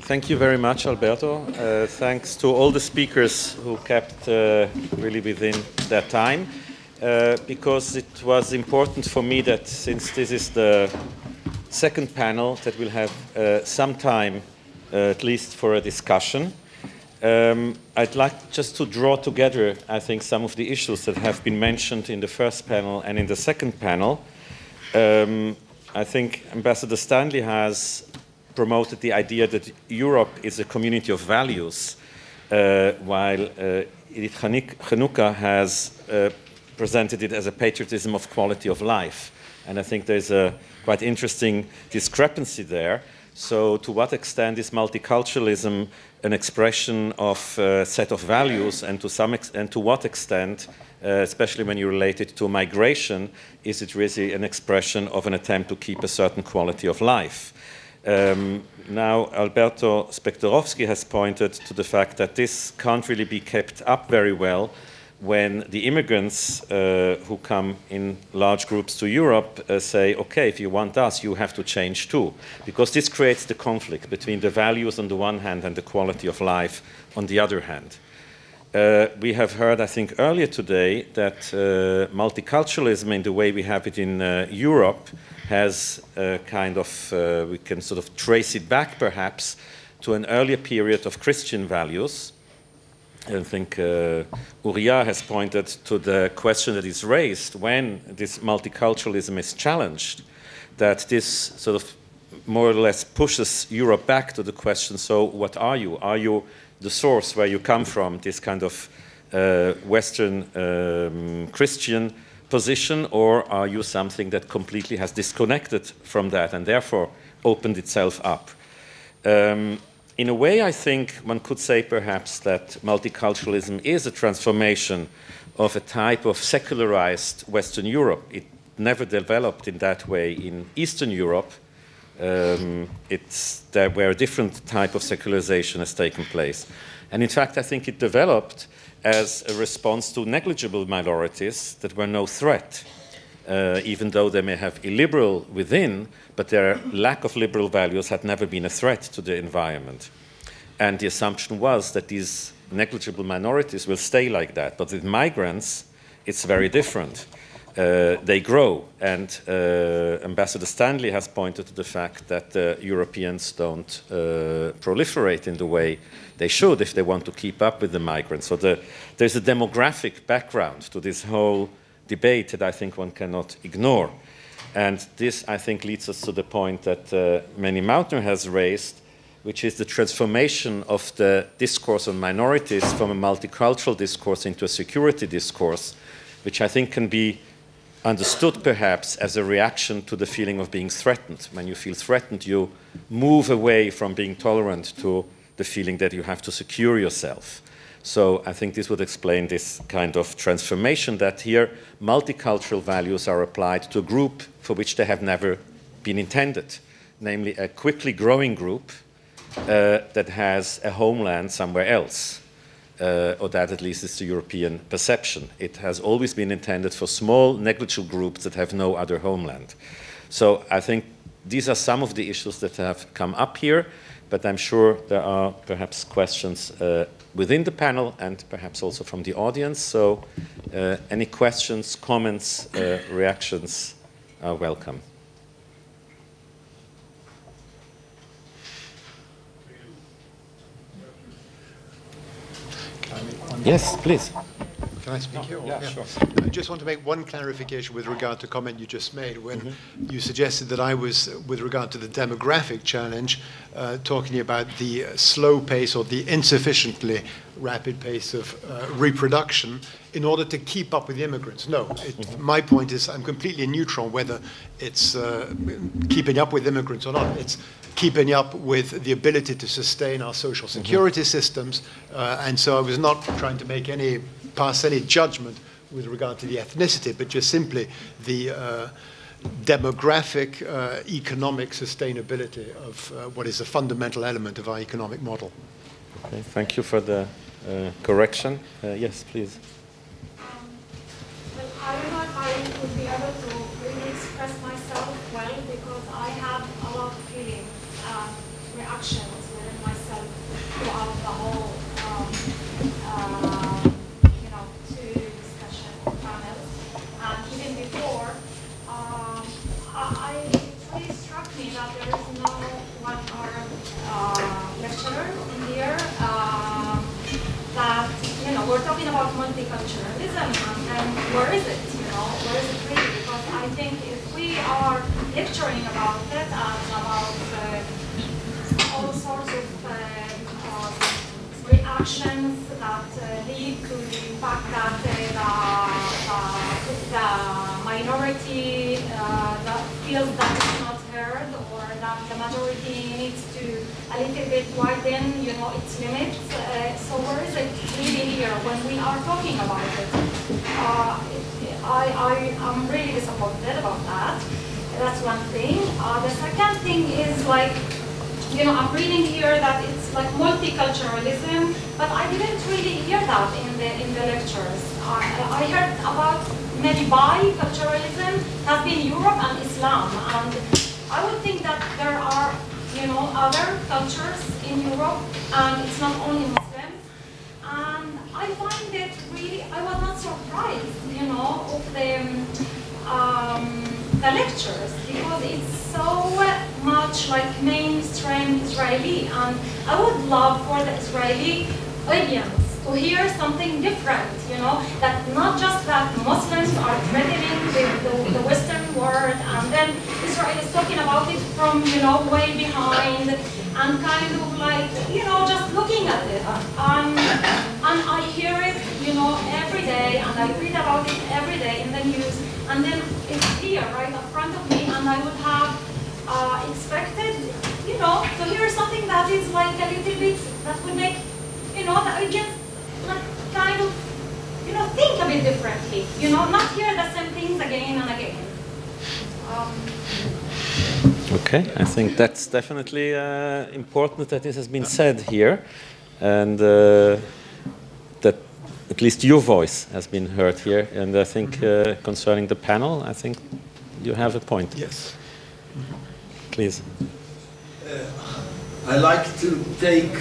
Thank you very much, Alberto. Thanks to all the speakers who kept really within their time, because it was important for me that since this is the second panel, that we'll have some time at least for a discussion. I'd like just to draw together, I think, some of the issues that have been mentioned in the first panel and in the second panel. I think Ambassador Stanley has promoted the idea that Europe is a community of values, while Edith Chanukka has presented it as a patriotism of quality of life. And I think there's a quite interesting discrepancy there. So to what extent is multiculturalism an expression of a set of values, and to what extent, especially when you relate it to migration, is it really an expression of an attempt to keep a certain quality of life? Now, Alberto Spektorovsky has pointed to the fact that this can't really be kept up very well when the immigrants who come in large groups to Europe say, okay, if you want us, you have to change too. Because this creates the conflict between the values on the one hand and the quality of life on the other hand. We have heard, I think, earlier today that multiculturalism in the way we have it in Europe has kind of, we can sort of trace it back perhaps to an earlier period of Christian values. I think Uriah has pointed to the question that is raised when this multiculturalism is challenged, that this sort of more or less pushes Europe back to the question, so what are you? Are you the source where you come from, this kind of Western Christian position, or are you something that completely has disconnected from that and therefore opened itself up? In a way, I think one could say perhaps that multiculturalism is a transformation of a type of secularized Western Europe. It never developed in that way in Eastern Europe. There where a different type of secularization has taken place. And in fact, I think it developed as a response to negligible minorities that were no threat, even though they may have illiberal within, but their lack of liberal values had never been a threat to the environment. And the assumption was that these negligible minorities will stay like that. But with migrants, it's very different. They grow, and Ambassador Stanley has pointed to the fact that Europeans don't proliferate in the way they should if they want to keep up with the migrants. So there's a demographic background to this whole debate that I think one cannot ignore. And this, I think, leads us to the point that Manny Mautner has raised, which is the transformation of the discourse on minorities from a multicultural discourse into a security discourse, which I think can be understood perhaps as a reaction to the feeling of being threatened. When you feel threatened, you move away from being tolerant to the feeling that you have to secure yourself. So I think this would explain this kind of transformation, that here multicultural values are applied to a group for which they have never been intended, namely a quickly growing group that has a homeland somewhere else. Or that at least is the European perception. It has always been intended for small, negligible groups that have no other homeland. So I think these are some of the issues that have come up here, but I'm sure there are perhaps questions within the panel and perhaps also from the audience. So any questions, comments, reactions are welcome. Yes, please. Can I speak here? Yeah, sure. I just want to make one clarification with regard to a comment you just made when you suggested that I was, with regard to the demographic challenge, talking about the slow pace or the insufficiently rapid pace of reproduction in order to keep up with the immigrants. No, my point is I'm completely neutral whether it's keeping up with immigrants or not. It's keeping up with the ability to sustain our social security systems. And so I was not trying to make pass any judgment with regard to the ethnicity, but just simply the demographic, economic sustainability of what is a fundamental element of our economic model. Okay, thank you for the correction. Yes, please. Well, I don't know if I would be able to really express myself well, because I have a lot of feelings, reactions within myself. it really struck me that there is no one-armed lecturer in here. That, you know, we're talking about multiculturalism, and where is it? You know, where is it really? Because I think if we are lecturing about it and about all sorts of reactions that lead to the fact that the minority that feels that it's not heard, or that the majority needs to a little bit widen, you know, its limits. So where is it really here when we are talking about it? I'm really disappointed about that. That's one thing. The second thing is, like, you know, I'm reading here that it's like multiculturalism, but I didn't really hear that in the lectures. I heard about maybe biculturalism has been Europe and Islam, and I would think that there are, you know, other cultures in Europe, and it's not only Muslims. And I find it really, I was not surprised, you know, of the lectures, because it's so much like mainstream Israeli, and I would love for the Israeli audience to hear something different, you know, that not just that Muslims are threatening the Western world, and then Israel is talking about it from, you know, way behind, and kind of like, you know, just looking at it. And I hear it, you know, every day, and I read about it every day in the news, and then it's here, right in front of me, and I would have expected, you know, to hear something that is like a little bit, that would make, you know, the audience like kind of, you know, think a bit differently, you know, not hear the same things again and again. Okay, I think that's definitely important that this has been said here, and that at least your voice has been heard here. And I think concerning the panel, I think you have a point. Yes. Please. I like to take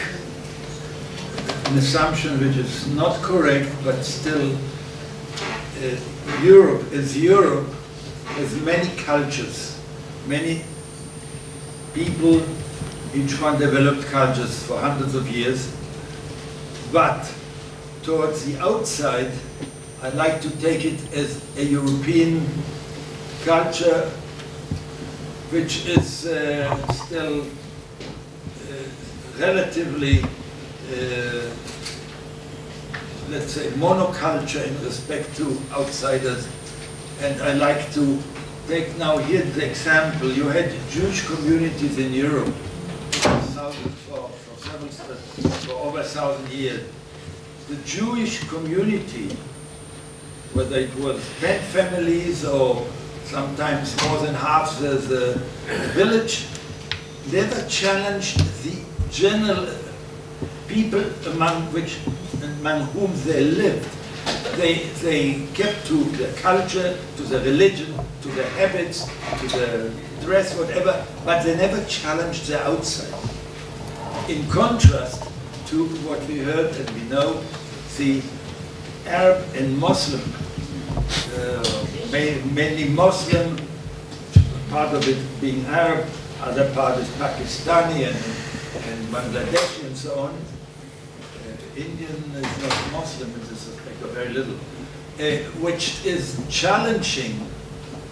an assumption which is not correct, but still Europe has many cultures, many people, each one developed cultures for hundreds of years, but towards the outside, I like to take it as a European culture which is still relatively, let's say, monoculture in respect to outsiders. And I like to take now here the example. You had Jewish communities in Europe for over 1,000 years. The Jewish community, whether it was 10 families or sometimes more than half the village, never challenged the general people among whom they lived. They kept to the culture, to the religion, to the habits, to the dress, whatever, but they never challenged the outside. In contrast to what we heard and we know, the Arab and Muslim, mainly Muslim, part of it being Arab, other part is Pakistani and Bangladeshi and so on. Indian is not Muslim in this respect, or very little, which is challenging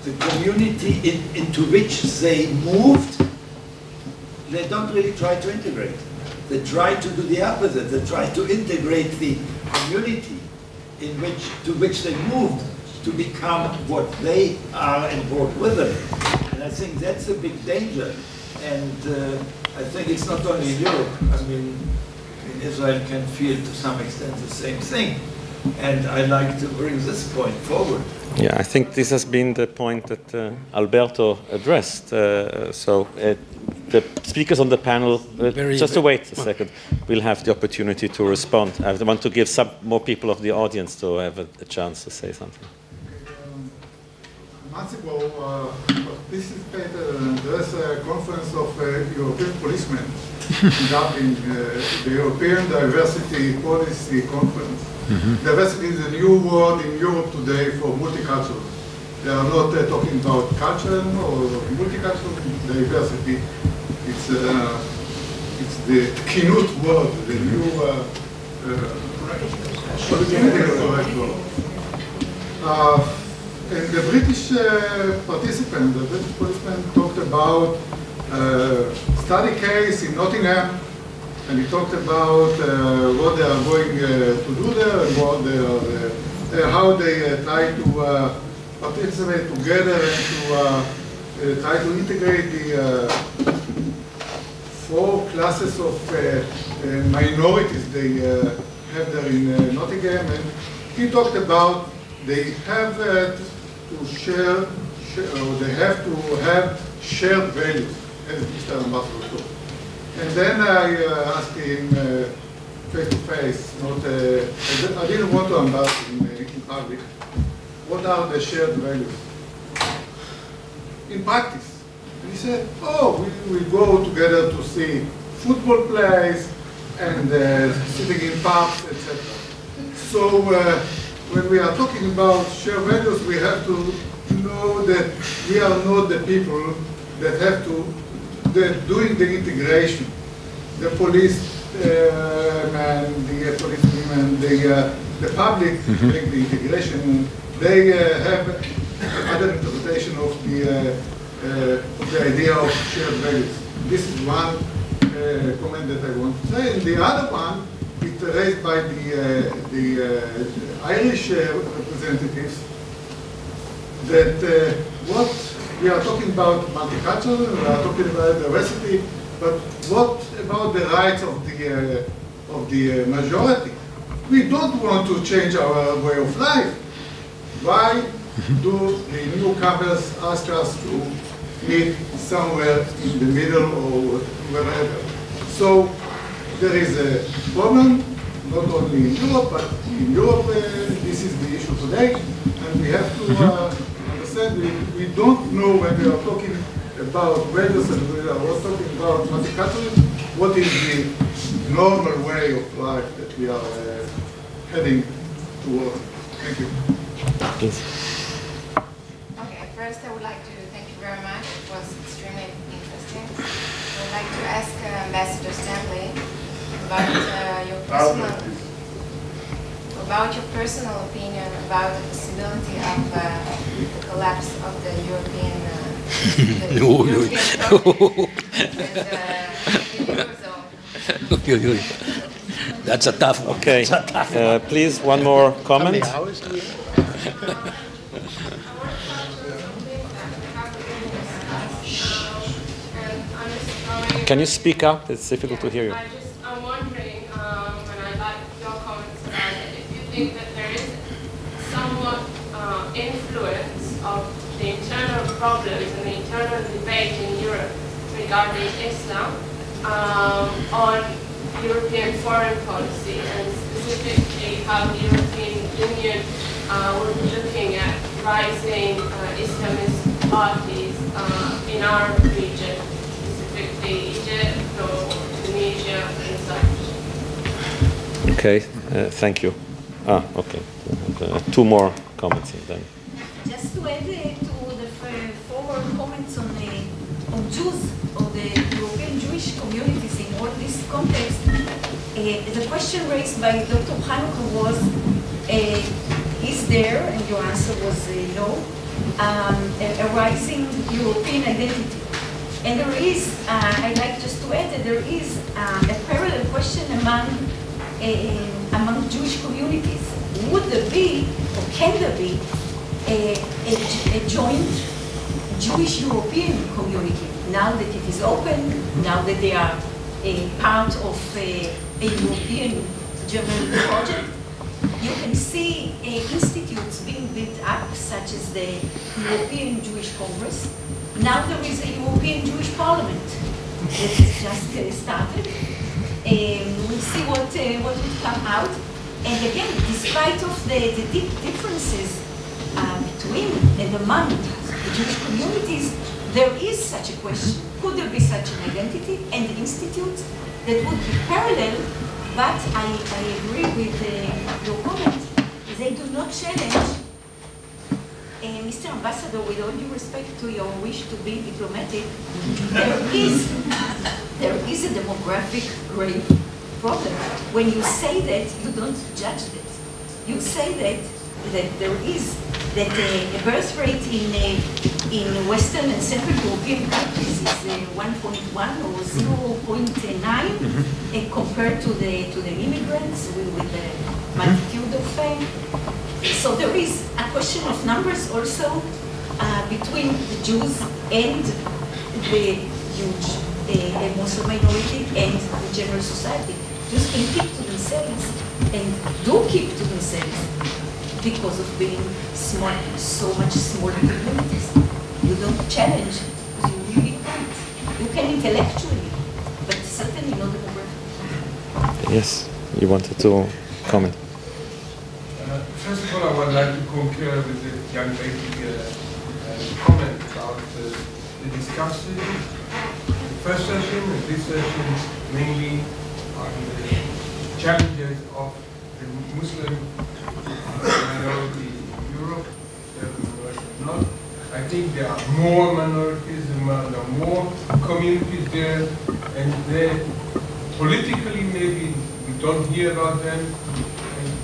the community into which they moved. They don't really try to integrate. They try to do the opposite. They try to integrate the community to which they moved to become what they are and brought with them. And I think that's a big danger. And I think it's not only in Europe. I mean, in Israel can feel to some extent the same thing. And I like to bring this point forward. Yeah, I think this has been the point that Alberto addressed. So the speakers on the panel, just to wait a second, will have the opportunity to respond. I want to give some more people of the audience to have a chance to say something. Months ago, participated there's a conference of European policemen in Dublin, the European Diversity Policy Conference. Diversity is a new word in Europe today for multicultural. They are not talking about culture or multicultural diversity. It's the Kinut word, the new and the British participant, the British policeman, talked about study case in Nottingham, and he talked about what they are going to do there and what they are, how they try to participate together and to try to integrate the 4 classes of minorities they have there in Nottingham. And he talked about they have to share, or they have to have shared values, as Mr. Ambassador told. And then I asked him face to face, I didn't want to embarrass him in public. What are the shared values? In practice. And he said, oh, we go together to see football plays and sitting in pubs, etc. So when we are talking about shared values, we have to know that we are not the people that have to, that doing the integration. The police man, the policewomen, the public make the integration. They have other interpretation of the idea of shared values. This is one comment that I want to say. And the other one, it's raised by the Irish representatives, that what we are talking about multicultural, we are talking about diversity, but what about the rights of the majority? We don't want to change our way of life. Why do the newcomers ask us to meet somewhere in the middle or wherever? So there is a problem, not only in Europe, but in Europe this is the issue today, and we have to understand we don't know when we are talking about values and we are talking about multiculturalism, what is the normal way of life that we are heading toward. Thank you. Please. Okay, first I would like to thank you very much. It was extremely interesting. I would like to ask Ambassador Stanley about your personal opinion about the possibility of the collapse of the European Eurozone. That's a tough one. Okay, please, one more comment. How many hours do we have? Can you speak up? It's difficult to hear you. I'm wondering, and I'd like your comments about it, if you think that there is somewhat influence of the internal problems and the internal debate in Europe regarding Islam on European foreign policy, and specifically how the European Union will be looking at rising Islamist parties in our region, specifically Egypt or Tunisia and such. Okay, thank you. Okay. 2 more comments then. Just to add to the forward comments on Jews or the European Jewish communities in all this context, the question raised by Dr. Hanukkah was, is there, and your answer was no, a rising European identity. And there is, I'd like just to add that there is a parallel question among Jewish communities. Would there be, or can there be, a joint Jewish-European community now that it is open, now that they are a part of a European German project? You can see institutes being built up, such as the European Jewish Congress. Now there is a European Jewish Parliament that has just started. We'll see what will come out. And again, despite of the deep differences between and among the Jewish communities, there is such a question. Could there be such an identity and institutes that would be parallel? But I agree with your comment. They do not challenge Mr. Ambassador, with all due respect to your wish to be diplomatic, there is a demographic grave problem. When you say that, you don't judge that. You say that there is that a birth rate in Western and Central European countries is 1.1 or 0.9 compared to the immigrants with the multitude of so there is a question of numbers also between the Jews and the huge Muslim minority and the general society. Jews can keep to themselves and do keep to themselves because of being small, so much smaller communities. You don't challenge because you really can't. You can intellectually, but certainly not demographically. Yes, you wanted to comment. First of all, I would like to concur with the young lady comment about the discussion. The first session and this session mainly on the challenges of the Muslim minority in Europe, the minority not. I think there are more minorities and there are more communities there, and they politically maybe we don't hear about them.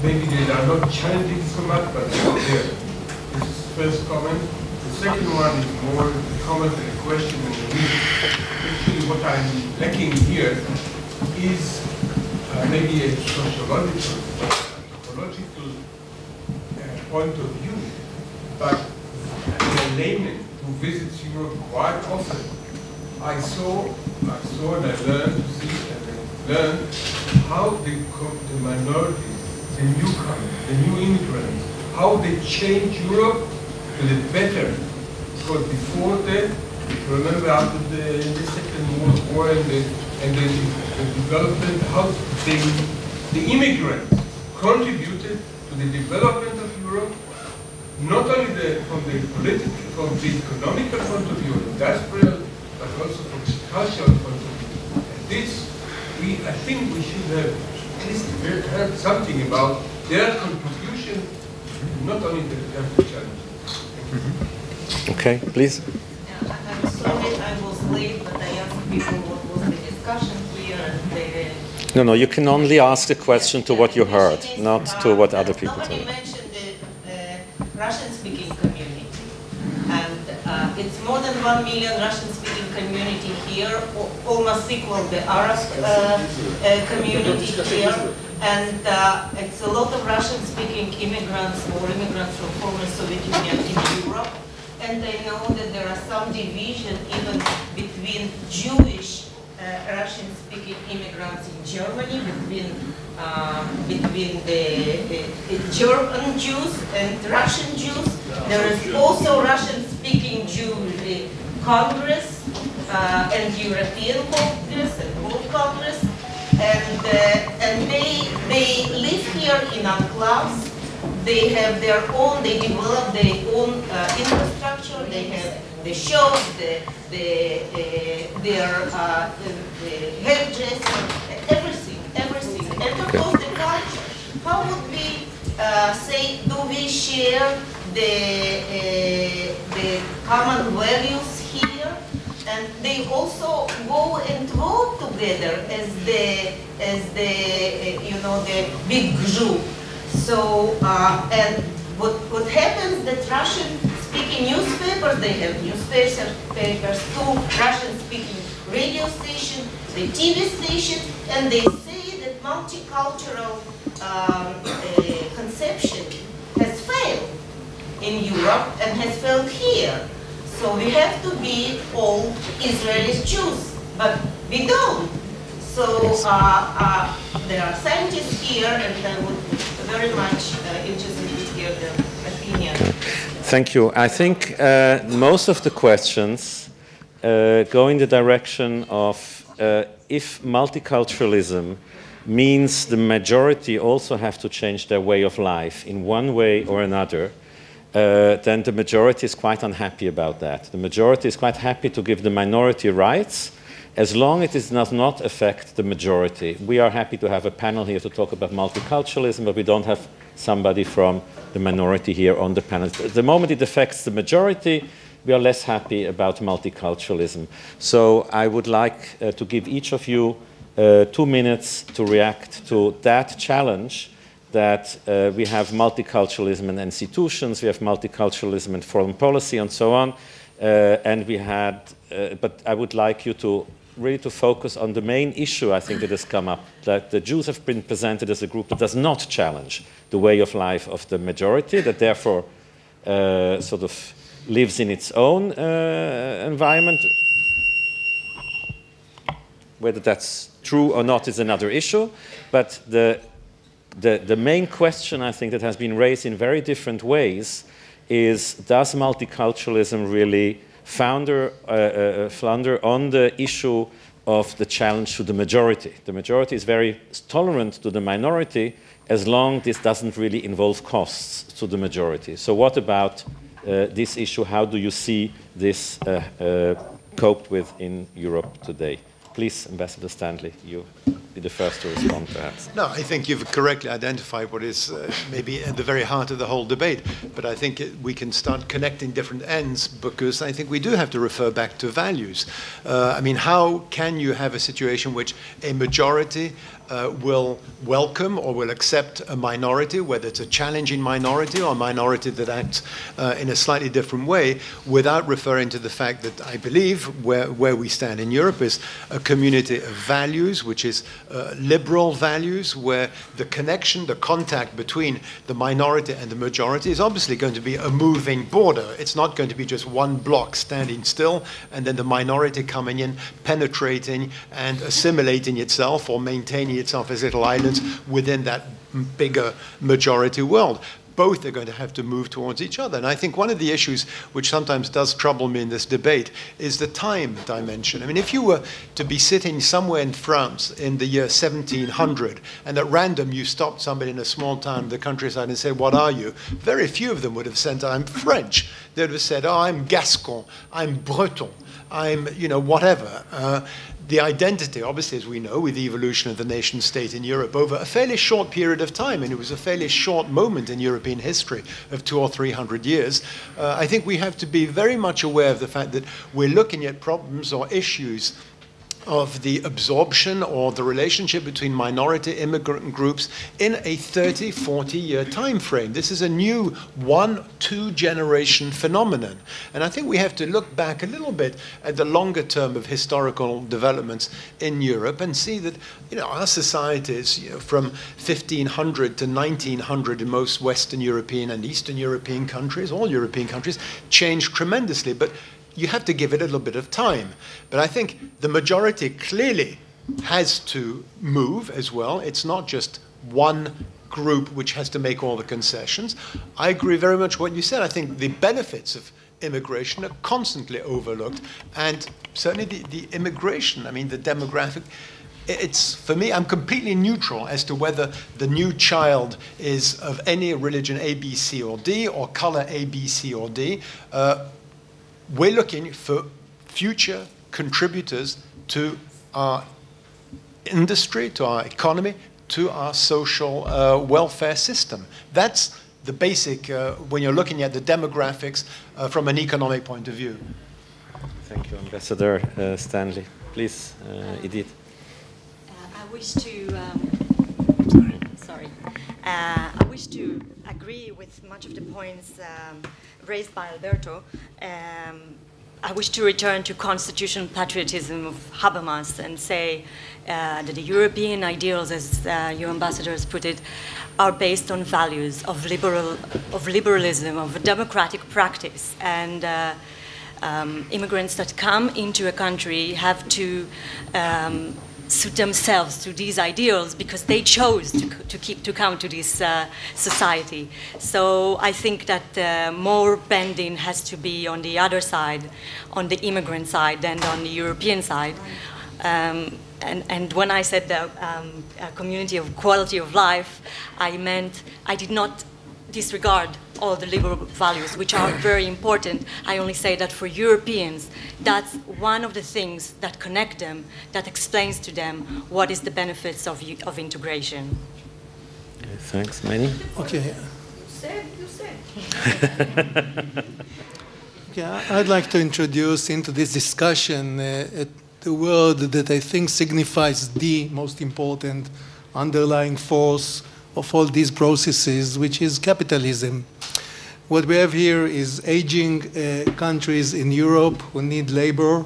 Maybe they are not challenging so much, but they are there. This is the first comment. The second one is more a comment and a question and a reason. Actually, what I'm lacking here is maybe a sociological, ecological point of view. But as a layman who visits Europe quite often, I saw and I learned to see and I learned how the minorities, the newcomers, the new immigrants, how they change Europe to the better. Because before that, remember after the Second World War and the development, how the immigrants contributed to the development of Europe, not only from the political, from the economical point of view, industrial, but also from the cultural point of view. And this, I think we should have at least heard something about their contribution, not only the challenges. Okay, please. Yeah, I'm sorry I was late, but I asked people what was the discussion here, and they... No, you can only ask the question to what you heard, not to what other people told you. Nobody mentioned the Russian-speaking community, and it's more than 1 million Russian-speaking community here, almost equal the Arab community here, and it's a lot of Russian-speaking immigrants or immigrants from former Soviet Union in Europe, and I know that there are some division even between Jewish Russian-speaking immigrants in Germany, between the German Jews and Russian Jews. There is also Russian-speaking Jewish Congress and European Congress and World Congress, and they live here in enclaves. They have their own. They develop their own infrastructure. They have the shows, their hairdresser, everything. And of course the culture. How would we say? Do we share the common values here? And they also go and vote together as the the big group. So and what happens that Russian-speaking newspapers, they have newspapers, 2 Russian-speaking radio stations, the TV station, and they say that multicultural conception has failed in Europe and has failed here. So we have to be all Israeli Jews, but we don't. So there are scientists here, and I would be very much interested to hear their opinion. Thank you. I think most of the questions go in the direction of if multiculturalism means the majority also have to change their way of life in one way or another, then the majority is quite unhappy about that. The majority is quite happy to give the minority rights as long as it does not affect the majority. We are happy to have a panel here to talk about multiculturalism, but we don't have somebody from the minority here on the panel. At the moment it affects the majority, we are less happy about multiculturalism. So I would like to give each of you 2 minutes to react to that challenge, that we have multiculturalism in institutions, we have multiculturalism in foreign policy and so on, and we had, but I would like you to really to focus on the main issue I think that has come up, that the Jews have been presented as a group that does not challenge the way of life of the majority, that therefore sort of lives in its own environment. Whether that's true or not is another issue, but the main question I think that has been raised in very different ways is, does multiculturalism really flounder on the issue of the challenge to the majority? The majority is very tolerant to the minority as long as this doesn't really involve costs to the majority. So what about this issue? How do you see this coped with in Europe today? Please, Ambassador Stanley, you be the first to respond, perhaps. No, I think you've correctly identified what is maybe at the very heart of the whole debate. But I think we can start connecting different ends, because I think we do have to refer back to values. I mean, how can you have a situation which a majority will welcome or will accept a minority, whether it's a challenging minority or a minority that acts in a slightly different way, without referring to the fact that I believe where we stand in Europe is a community of values, which is liberal values, where the connection, the contact between the minority and the majority is obviously going to be a moving border. It's not going to be just one block standing still and then the minority coming in, penetrating and assimilating itself or maintaining itself as little islands within that bigger majority world. Both are going to have to move towards each other. And I think one of the issues which sometimes does trouble me in this debate is the time dimension. I mean, if you were to be sitting somewhere in France in the year 1700 and at random you stopped somebody in a small town in the countryside and said, "What are you?" very few of them would have said, "I'm French." They would have said, "Oh, I'm Gascon, I'm Breton, I'm, you know, whatever." The identity, obviously, as we know, with the evolution of the nation state in Europe over a fairly short period of time, and it was a fairly short moment in European history of 200 or 300 years, I think we have to be very much aware of the fact that we're looking at problems or issues of the absorption or the relationship between minority immigrant groups in a 30, 40-year time frame. This is a new 1-2 generation phenomenon. And I think we have to look back a little bit at the longer term of historical developments in Europe and see that, you know, our societies, you know, from 1500 to 1900 in most Western European and Eastern European countries, all European countries, changed tremendously. But you have to give it a little bit of time. But I think the majority clearly has to move as well. It's not just one group which has to make all the concessions. I agree very much with what you said. I think the benefits of immigration are constantly overlooked. And certainly the immigration, I mean, the demographic, it's, for me, I'm completely neutral as to whether the new child is of any religion A, B, C, or D, or color A, B, C, or D. We're looking for future contributors to our industry, to our economy, to our social welfare system. That's the basic, when you're looking at the demographics from an economic point of view. Thank you, Ambassador Stanley. Please, Edith. I wish to, I wish to agree with much of the points raised by Alberto. I wish to return to constitutional patriotism of Habermas and say that the European ideals, as your ambassadors put it, are based on values of liberalism, of democratic practice. And immigrants that come into a country have to suit themselves to these ideals because they chose to come to this society. So I think that more bending has to be on the other side, on the immigrant side, than on the European side. And when I said the community of quality of life, I meant I did not disregard all the liberal values, which are very important. I only say that for Europeans, that's one of the things that connect them, that explains to them what is the benefits of integration. Okay, thanks, Manny. Okay. You said. Okay, I'd like to introduce into this discussion the word that I think signifies the most important underlying force of all these processes, which is capitalism. What we have here is aging countries in Europe who need labor,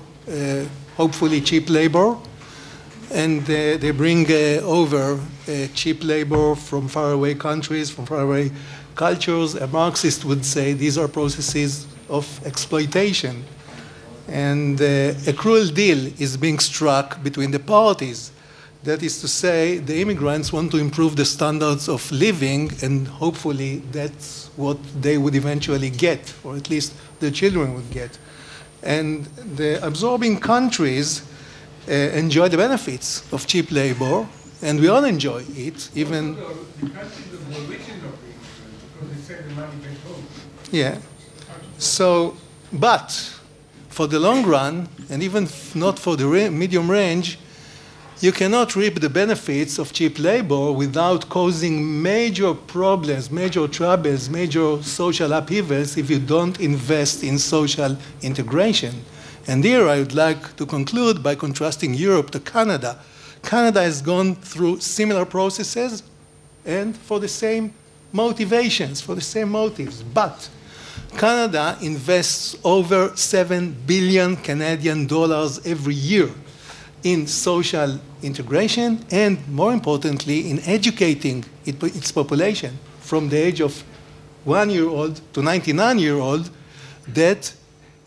hopefully cheap labor, and they bring over cheap labor from faraway countries, from faraway cultures. A Marxist would say these are processes of exploitation. And a cruel deal is being struck between the parties. That is to say, the immigrants want to improve the standards of living, and hopefully that's what they would eventually get, or at least their children would get. And the absorbing countries enjoy the benefits of cheap labor, and we all enjoy it, even... The countries of the rich enough because they send the money back home. Yeah. So, but for the long run, and even not for the medium range, you cannot reap the benefits of cheap labor without causing major problems, major troubles, major social upheavals if you don't invest in social integration. And here I would like to conclude by contrasting Europe to Canada. Canada has gone through similar processes and for the same motivations, for the same motives. But Canada invests over 7 billion Canadian dollars every year in social integration and, more importantly, in educating its population from the age of 1-year-old to 99-year-old, that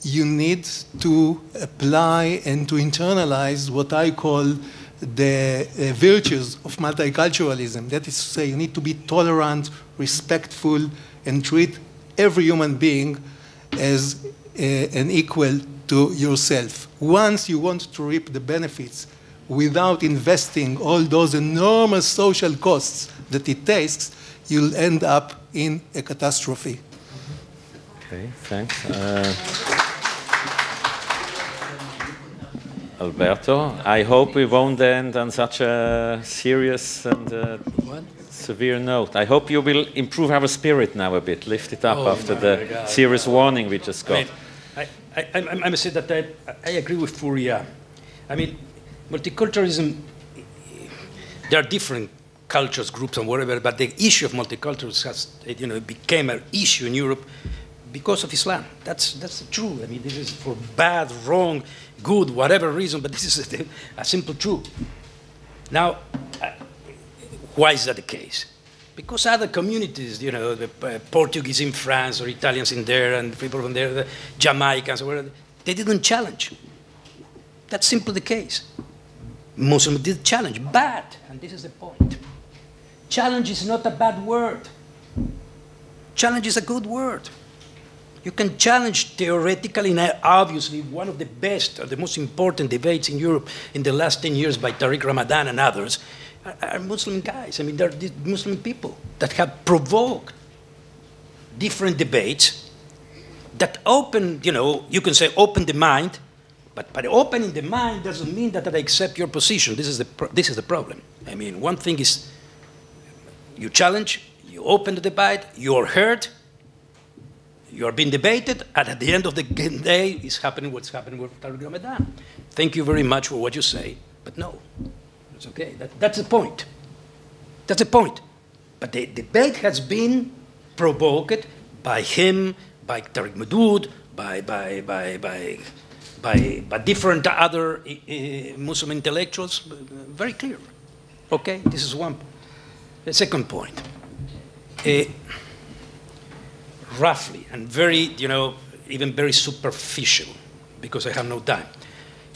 you need to apply and to internalize what I call the virtues of multiculturalism. That is to say, you need to be tolerant, respectful, and treat every human being as an equal to yourself. Once you want to reap the benefits without investing all those enormous social costs that it takes, you'll end up in a catastrophe. Okay, thanks. Alberto, I hope we won't end on such a serious and severe note. I hope you will improve our spirit now a bit, lift it up after the serious warning we just got. I must say that I agree with Furia. I mean, multiculturalism, there are different cultures, groups, and whatever, but the issue of multiculturalism has, became an issue in Europe because of Islam. That's true. I mean, this is for bad, wrong, good, whatever reason, but this is a simple truth. Now, why is that the case? Because other communities, the Portuguese in France or Italians in there and people from there, the Jamaicans, or whatever, they didn't challenge. That's simply the case. Muslims did challenge, but, and this is the point, challenge is not a bad word. Challenge is a good word. You can challenge theoretically, and obviously one of the best or the most important debates in Europe in the last 10 years by Tariq Ramadan and others are Muslim guys. I mean, they're Muslim people that have provoked different debates that open, you can say open the mind, but opening the mind doesn't mean that I accept your position. This is the problem. I mean, one thing is you challenge, you open the debate, you're heard, you are being debated, and at the end of the day, is happening what's happening with Tariq Ramadan. Thank you very much for what you say, but no. It's okay. That's the point. That's the point. But the debate has been provoked by him, by Tariq Madoud, by different other Muslim intellectuals. Very clear. Okay, this is one. The second point. Roughly and very, even very superficial, because I have no time.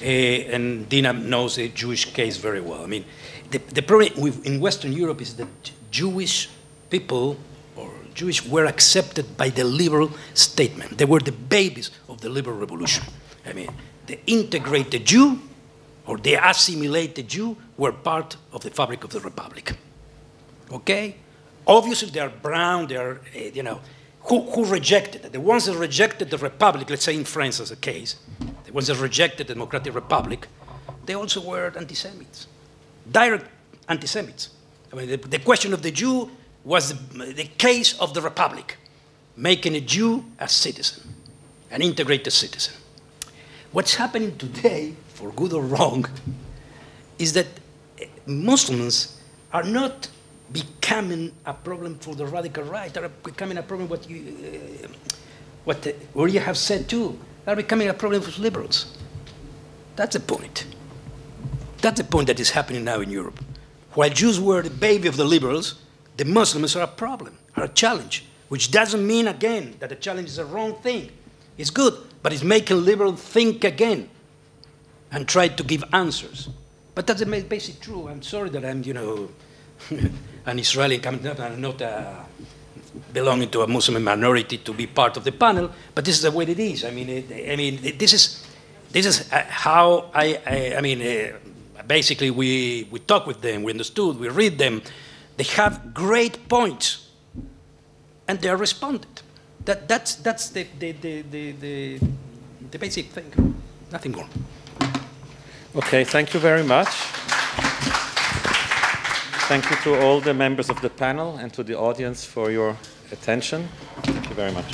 And Dina knows the Jewish case very well. I mean, the problem in Western Europe is that Jewish people or Jewish were accepted by the liberal statement. They were the babies of the liberal revolution. I mean, the integrated Jew or the assimilated Jew were part of the fabric of the republic. Okay? Obviously, they are brown, they are, who rejected it? The ones that rejected the republic, let's say in France as a case, the ones that rejected the democratic republic, they also were anti-Semites, direct anti-Semites. I mean, the question of the Jew was the case of the Republic, making a Jew a citizen, an integrated citizen. What's happening today, for good or wrong, is that Muslims are not becoming a problem for the radical right, are becoming a problem, what you have said too, are becoming a problem for liberals. That's the point. That's the point that is happening now in Europe. While Jews were the baby of the liberals, the Muslims are a problem, are a challenge, which doesn't mean, again, that the challenge is a wrong thing. It's good, but it's making liberals think again and try to give answers. But that's the basic truth. I'm sorry that I'm, an Israeli coming up and not belonging to a Muslim minority to be part of the panel, but this is the way it is. This is how basically we talk with them, we understood, we read them. They have great points, and they are responded. That's the basic thing, nothing more. Okay, thank you very much. Thank you to all the members of the panel and to the audience for your attention. Thank you very much.